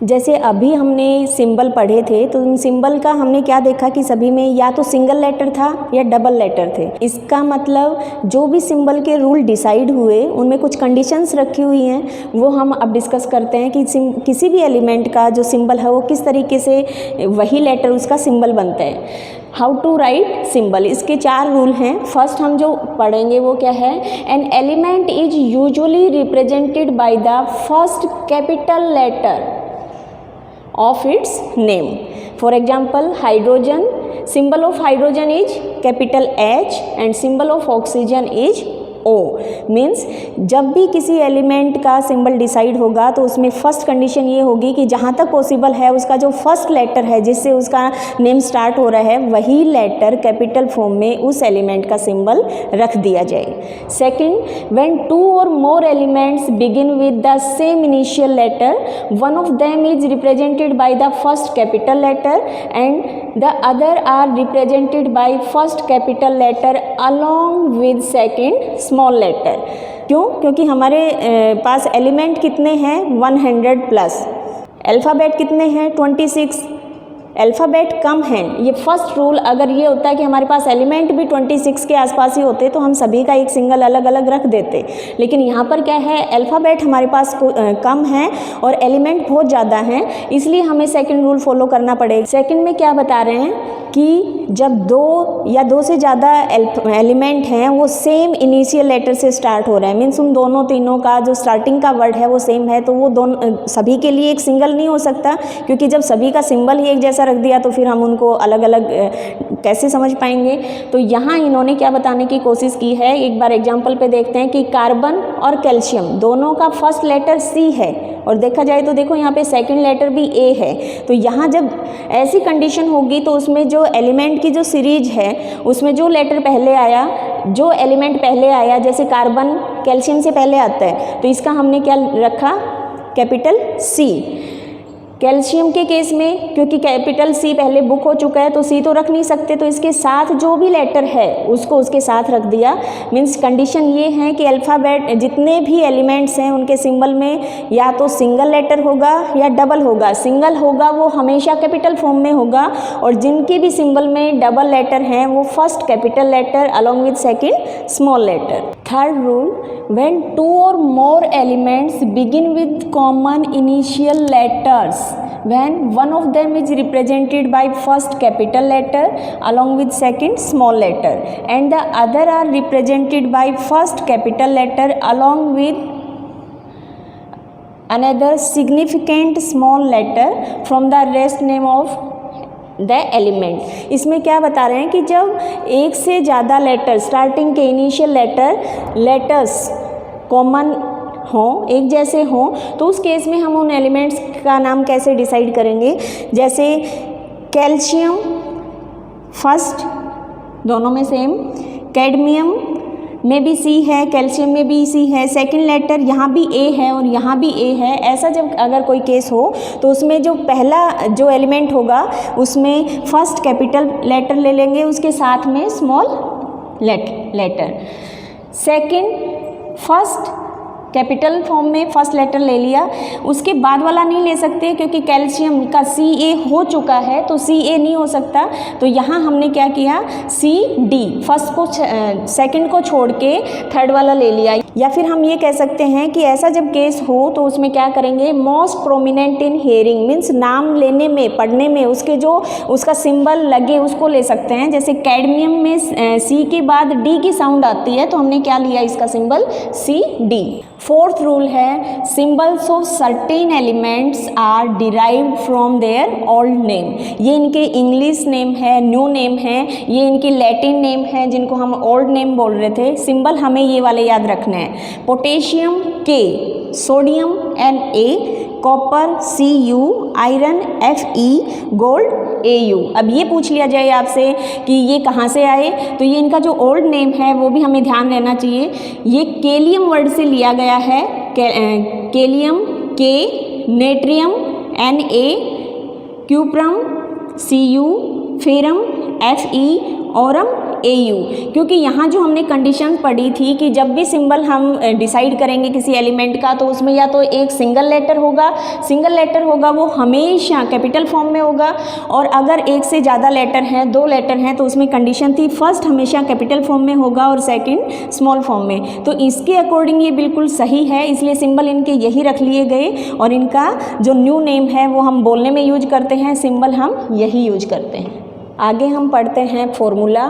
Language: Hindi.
जैसे अभी हमने सिंबल पढ़े थे तो उन सिंबल का हमने क्या देखा कि सभी में या तो सिंगल लेटर था या डबल लेटर थे। इसका मतलब जो भी सिंबल के रूल डिसाइड हुए उनमें कुछ कंडीशंस रखी हुई हैं, वो हम अब डिस्कस करते हैं कि किसी भी एलिमेंट का जो सिंबल है वो किस तरीके से वही लेटर उसका सिंबल बनता है। हाउ टू राइट सिंबल, इसके 4 रूल हैं। फर्स्ट हम जो पढ़ेंगे वो क्या है, an element is usually represented by the first capital letter of its name. For example, hydrogen, symbol of hydrogen is capital H and symbol of oxygen is O. Means जब भी किसी एलिमेंट का सिंबल डिसाइड होगा तो उसमें फर्स्ट कंडीशन ये होगी कि जहाँ तक पॉसिबल है उसका जो फर्स्ट लेटर है जिससे उसका नेम स्टार्ट हो रहा है वही लेटर कैपिटल फॉर्म में उस एलिमेंट का सिंबल रख दिया जाए। सेकंड, व्हेन 2 और more elements begin with the same initial letter, one of them is represented by the first capital letter and the other are represented by first capital letter along with second small letter. क्यों? क्योंकि हमारे पास एलिमेंट कितने हैं 100 प्लस, अल्फ़ाबेट कितने हैं 26, अल्फ़ाबेट कम हैं। ये फर्स्ट रूल अगर ये होता है कि हमारे पास एलिमेंट भी 26 के आसपास ही होते तो हम सभी का एक सिंगल अलग अलग रख देते, लेकिन यहाँ पर क्या है, अल्फ़ाबेट हमारे पास कम है और एलिमेंट बहुत ज़्यादा हैं, इसलिए हमें सेकंड रूल फॉलो करना पड़ेगा। सेकंड में क्या बता रहे हैं कि जब 2 या 2 से ज़्यादा एलिमेंट हैं वो सेम इनिशियल लेटर से स्टार्ट हो रहे हैं, मीन्स उन दोनों तीनों का जो स्टार्टिंग का वर्ड है वो सेम है, तो वो दोनों सभी के लिए एक सिंगल नहीं हो सकता, क्योंकि जब सभी का सिंबल ही एक जैसा रख दिया तो फिर हम उनको अलग अलग कैसे समझ पाएंगे। तो यहाँ इन्होंने क्या बताने की कोशिश की है, एक बार एग्जाम्पल पे देखते हैं कि कार्बन और कैल्शियम दोनों का फर्स्ट लेटर C है और देखा जाए तो देखो यहाँ पे सेकंड लेटर भी A है। तो यहाँ जब ऐसी कंडीशन होगी तो उसमें जो एलिमेंट की जो सीरीज है उसमें जो लेटर पहले आया, जो एलिमेंट पहले आया, जैसे कार्बन कैल्शियम से पहले आता है तो इसका हमने क्या रखा, कैपिटल C। कैल्शियम के केस में क्योंकि कैपिटल C पहले बुक हो चुका है तो C तो रख नहीं सकते, तो इसके साथ जो भी लेटर है उसको उसके साथ रख दिया। मीन्स कंडीशन ये है कि अल्फ़ाबेट जितने भी एलिमेंट्स हैं उनके सिंबल में या तो सिंगल लेटर होगा या डबल होगा। सिंगल होगा वो हमेशा कैपिटल फॉर्म में होगा और जिनके भी सिंबल में डबल लेटर हैं वो first capital letter along with second small letter. Third rule, when 2 और more elements begin with common initial letters, when one of them is represented by first capital letter along with second small letter and the other are represented by first capital letter along with another significant small letter from the rest name of the element. इसमें क्या बता रहे हैं कि जब एक से ज़्यादा लेटर स्टार्टिंग के इनिशियल लेटर्स कॉमन हों, एक जैसे हों, तो उस केस में हम उन एलिमेंट्स का नाम कैसे डिसाइड करेंगे। जैसे कैल्शियम फर्स्ट, दोनों में सेम, कैडमियम में भी C है, कैल्शियम में भी C है, सेकंड लेटर यहाँ भी A है और यहाँ भी A है। ऐसा जब अगर कोई केस हो तो उसमें जो पहला जो एलिमेंट होगा उसमें फर्स्ट कैपिटल लेटर ले लेंगे, उसके साथ में small letter. Second first capital form में फर्स्ट लेटर ले लिया, उसके बाद वाला नहीं ले सकते क्योंकि कैल्शियम का CA हो चुका है तो CA नहीं हो सकता। तो यहाँ हमने क्या किया, CD फर्स्ट को सेकंड को छोड़ के थर्ड वाला ले लिया। या फिर हम ये कह सकते हैं कि ऐसा जब केस हो तो उसमें क्या करेंगे, most prominent in hearing, means नाम लेने में पढ़ने में उसके जो उसका सिंबल लगे उसको ले सकते हैं। जैसे कैडमियम में C के बाद D की साउंड आती है तो हमने क्या लिया इसका सिंबल CD। फोर्थ रूल है, symbols of certain elements are derived from their old name. ये इनके इंग्लिश नेम है, न्यू नेम है, ये इनकी लैटिन नेम है जिनको हम ओल्ड नेम बोल रहे थे। सिंबल हमें ये वाले याद रखने हैं, potassium K, sodium Na, copper Cu, iron Fe, gold Au। अब ये पूछ लिया जाए आपसे कि ये कहाँ से आए, तो ये इनका जो ओल्ड नेम है वो भी हमें ध्यान देना चाहिए। ये केलियम वर्ड से लिया गया है, केलियम K, natrium Na, cuprum Cu, ferrum Fe, Aurum AU, क्योंकि यहाँ जो हमने कंडीशन पढ़ी थी कि जब भी सिंबल हम डिसाइड करेंगे किसी एलिमेंट का तो उसमें या तो एक सिंगल लेटर होगा वो हमेशा कैपिटल फॉर्म में होगा, और अगर एक से ज़्यादा लेटर हैं, 2 लेटर हैं, तो उसमें कंडीशन थी फर्स्ट हमेशा कैपिटल फॉर्म में होगा और सेकंड स्मॉल फॉर्म में। तो इसके अकॉर्डिंग ये बिल्कुल सही है, इसलिए सिंबल इनके यही रख लिए गए और इनका जो न्यू नेम है वो हम बोलने में यूज करते हैं, सिंबल हम यही यूज करते हैं। आगे हम पढ़ते हैं फॉर्मूला।